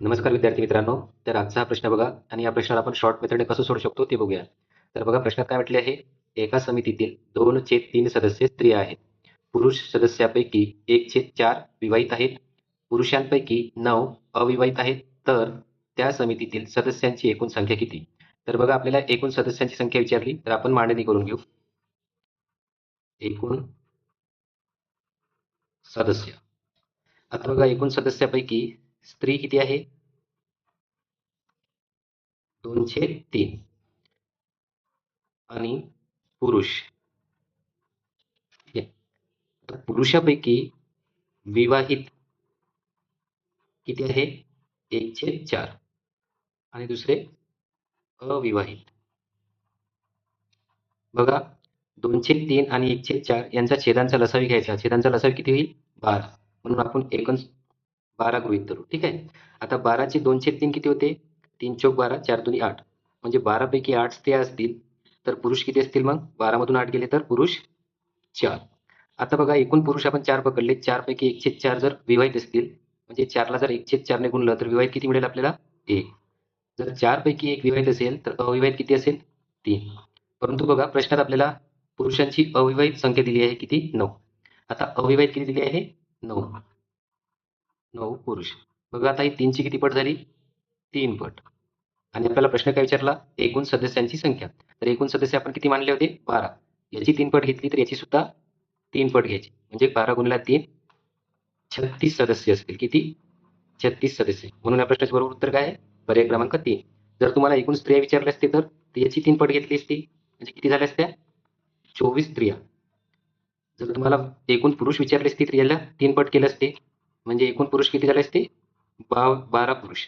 नमस्कार विद्यार्थी मित्रांनो. तर आजचा हा प्रश्न बघा आणि या प्रश्नाला आपण शॉर्ट मेथडने कसं सोडवू शकतो ते बघूया. तर बघा प्रश्नात काय म्हटले आहे, एका समितीतील 2/3 सदस्य स्त्रिया आहेत. पुरुष सदस्यापैकी 1/4 विवाहित आहेत. पुरुषांपैकी 9 अविवाहित आहेत. तर त्या समितीतील सदस्यांची एकूण संख्या किती? तर बघा आपल्याला एकूण सदस्यांची संख्या विचारली तर आपण मांडणी करून घेऊ. एकूण सदस्य. आता बघा एकूण सदस्यापैकी स्त्री किती आहे? 2/3 आणि पुरुष. तर पुरुषापैकी विवाहित किती आहे? 1/4 आणि दुसरे अविवाहित. बघा 2/3 आणि 1/4 यांचा छेदांचा लसावी घ्यायचा. छेदांचा लसावी किती होईल? 12. म्हणून आपण एकूण 12 गृहीत धरू. ठीक आहे. आता 12चे 2/3 किती होते? 3 चौक 12, 4 दुनी 8. म्हणजे 12 पैकी 8 स्त्रिया असतील तर पुरुष किती असतील मग? 12 मधून 8 गेले तर पुरुष 4. आता बघा एकूण पुरुष आपण 4 पकडले. 4 पैकी 1/4 जर विवाहित असतील म्हणजे 4ला जर 1/4 ने गुणलं तर विवाहित किती मिळेल आपल्याला? 1. जर 4 पैकी 1 विवाहित असेल तर अविवाहित किती असेल? 3. परंतु बघा प्रश्नात आपल्याला पुरुषांची अविवाहित संख्या दिली आहे किती? 9. आता अविवाहित किती दिली आहे? 9. 9 पुरुष. बघा आता ही 3ची किती पट झाली? 3 पट. आणि आपल्याला प्रश्न काय विचारला? एकूण सदस्यांची संख्या. तर एकूण सदस्य आपण किती मानले होते? 12. याची 3 पट घेतली तर याची सुद्धा 3 पट घ्यायची. म्हणजे 12 गुणिले 3 36 सदस्य असतील. किती? 36 सदस्य. म्हणून या प्रश्नाचे बरोबर उत्तर काय आहे? पर्याय क्रमांक 3. जर तुम्हाला एकूण स्त्रिया विचारल्या असते तर याची 3 पट घेतली असती. म्हणजे किती झाल्या असत्या? 24 स्त्रिया. जर तुम्हाला एकूण पुरुष विचारले असते तर याला 3 पट केले असते. म्हणजे एकूण पुरुष किती झाले असते? 12 पुरुष.